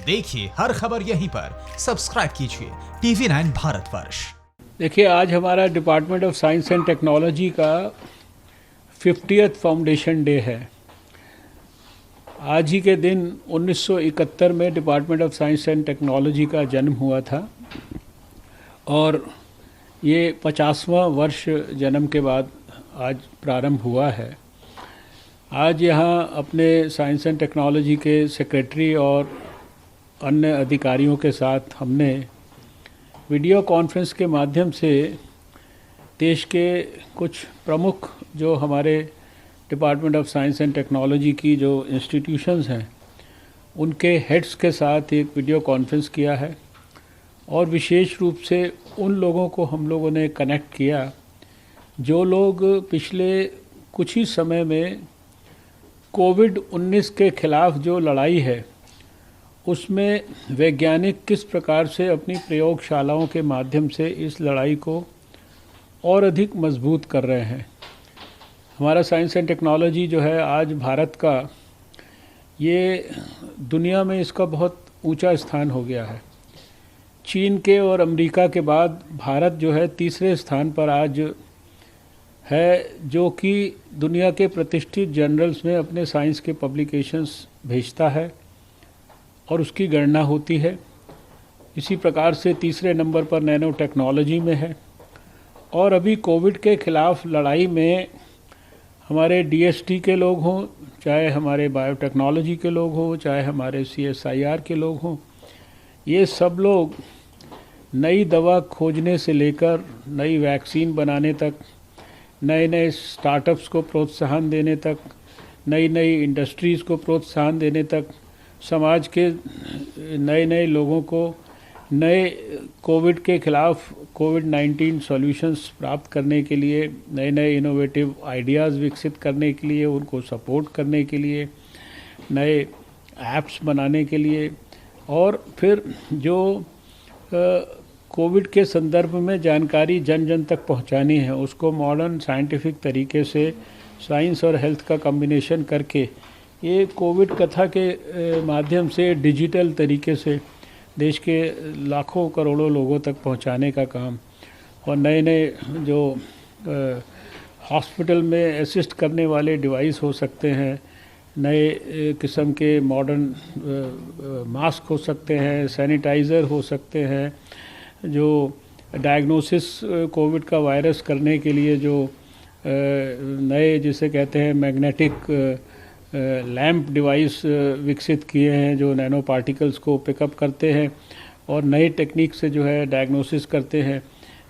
देखिए हर खबर यहीं पर, सब्सक्राइब कीजिए TV9 भारतवर्ष। देखिए, आज हमारा department of science and technology का 50th फाउंडेशन डे है। आज ही के दिन 1971 में department of science and technology का जन्म हुआ था और ये 50वां वर्ष जन्म के बाद आज प्रारंभ हुआ है। आज यहाँ अपने साइंस एंड टेक्नोलॉजी के सेक्रेटरी और अन्य अधिकारियों के साथ हमने वीडियो कॉन्फ्रेंस के माध्यम से देश के कुछ प्रमुख जो हमारे department of science and technology की जो इंस्टीट्यूशंस हैं उनके हेड्स के साथ एक वीडियो कॉन्फ्रेंस किया है और विशेष रूप से उन लोगों को हम लोगों ने कनेक्ट किया जो लोग पिछले कुछ ही समय में कोविड-19 के खिलाफ जो लड़ाई है उसमें वैज्ञानिक किस प्रकार से अपनी प्रयोगशालाओं के माध्यम से इस लड़ाई को और अधिक मजबूत कर रहे हैं। हमारा साइंस एंड टेक्नोलॉजी जो है आज भारत का, ये दुनिया में इसका बहुत ऊंचा स्थान हो गया है। चीन के और अमेरिका के बाद भारत जो है तीसरे स्थान पर आज है, जो कि दुनिया के प्रतिष्ठित जर्नल्स में अपने साइंस के पब्लिकेशंस भेजता है और उसकी गणना होती है। इसी प्रकार से तीसरे नंबर पर नैनो टेक्नोलॉजी में है और अभी कोविड के खिलाफ लड़ाई में हमारे डीएसटी के लोग हों, चाहे हमारे बायोटेक्नोलॉजी के लोग हों, चाहे हमारे CSIR के लोग हों, ये सब लोग नई दवा खोजने से लेकर नई वैक्सीन बनाने तक, नए नए स्टार्टअप्स को प्रोत्साहन देने तक, नई नई इंडस्ट्रीज़ को प्रोत्साहन देने तक, समाज के नए नए लोगों को नए कोविड के खिलाफ कोविड-19 सॉल्यूशंस प्राप्त करने के लिए, नए नए इनोवेटिव आइडियाज़ विकसित करने के लिए, उनको सपोर्ट करने के लिए, नए ऐप्स बनाने के लिए और फिर जो कोविड के संदर्भ में जानकारी जन जन तक पहुंचानी है उसको मॉडर्न साइंटिफिक तरीके से साइंस और हेल्थ का कॉम्बिनेशन करके ये कोविड कथा के माध्यम से डिजिटल तरीके से देश के लाखों करोड़ों लोगों तक पहुंचाने का काम और नए नए जो हॉस्पिटल में असिस्ट करने वाले डिवाइस हो सकते हैं, नए किस्म के मॉडर्न मास्क हो सकते हैं, सैनिटाइज़र हो सकते हैं, जो डायग्नोसिस कोविड का वायरस करने के लिए जो नए जिसे कहते हैं मैग्नेटिक लैंप डिवाइस विकसित किए हैं जो नैनो पार्टिकल्स को पिकअप करते हैं और नए टेक्निक से जो है डायग्नोसिस करते हैं।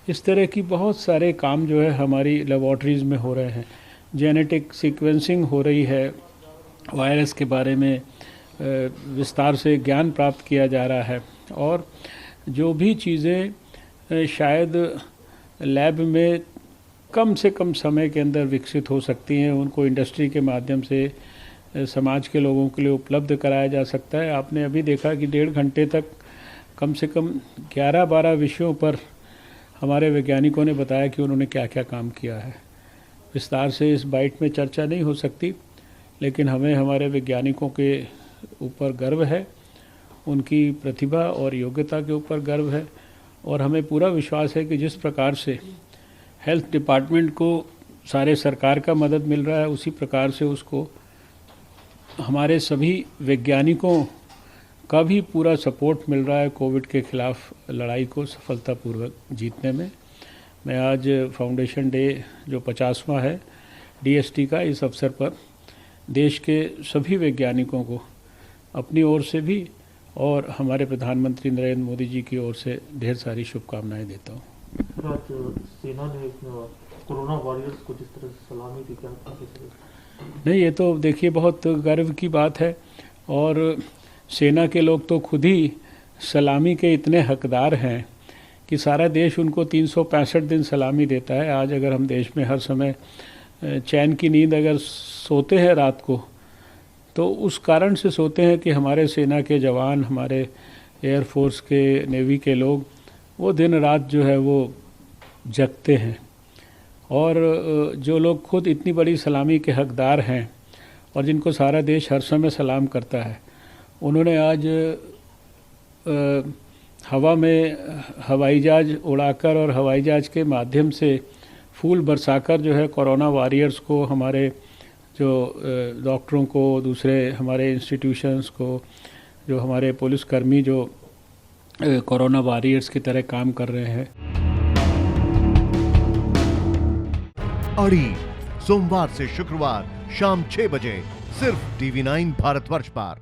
इस तरह की बहुत सारे काम जो है हमारी लेबॉर्ट्रीज़ में हो रहे हैं। जेनेटिक सीक्वेंसिंग हो रही है, वायरस के बारे में विस्तार से ज्ञान प्राप्त किया जा रहा है और जो भी चीज़ें शायद लैब में कम से कम समय के अंदर विकसित हो सकती हैं उनको इंडस्ट्री के माध्यम से समाज के लोगों के लिए उपलब्ध कराया जा सकता है। आपने अभी देखा कि 1.5 घंटे तक कम से कम 11-12 विषयों पर हमारे वैज्ञानिकों ने बताया कि उन्होंने क्या क्या काम किया है। विस्तार से इस बाइट में चर्चा नहीं हो सकती, लेकिन हमें हमारे वैज्ञानिकों के ऊपर गर्व है, उनकी प्रतिभा और योग्यता के ऊपर गर्व है और हमें पूरा विश्वास है कि जिस प्रकार से हेल्थ डिपार्टमेंट को सारे सरकार का मदद मिल रहा है उसी प्रकार से उसको हमारे सभी वैज्ञानिकों का भी पूरा सपोर्ट मिल रहा है कोविड के खिलाफ लड़ाई को सफलतापूर्वक जीतने में। मैं आज फाउंडेशन डे जो 50वां है डीएसटी का, इस अवसर पर देश के सभी वैज्ञानिकों को अपनी ओर से भी और हमारे प्रधानमंत्री नरेंद्र मोदी जी की ओर से ढेर सारी शुभकामनाएं देता हूँ। सेना ने कोरोना वॉरियर्स को जिस तरह से सलामी दी, क्या नहीं, ये तो देखिए बहुत गर्व की बात है और सेना के लोग तो खुद ही सलामी के इतने हकदार हैं कि सारा देश उनको 365 दिन सलामी देता है। आज अगर हम देश में हर समय चैन की नींद अगर सोते हैं रात को, तो उस कारण से सोते हैं कि हमारे सेना के जवान, हमारे एयरफोर्स के, नेवी के लोग वो दिन रात जो है वो जगते हैं और जो लोग खुद इतनी बड़ी सलामी के हकदार हैं और जिनको सारा देश हर समय सलाम करता है, उन्होंने आज हवा में हवाई जहाज उड़ाकर और हवाई जहाज के माध्यम से फूल बरसाकर जो है कोरोना वॉरियर्स को, हमारे जो डॉक्टरों को, दूसरे हमारे इंस्टीट्यूशंस को, जो हमारे पुलिसकर्मी जो कोरोना वॉरियर्स की तरह काम कर रहे हैं। अड़ी सोमवार से शुक्रवार शाम 6 बजे सिर्फ TV9 भारतवर्ष पर।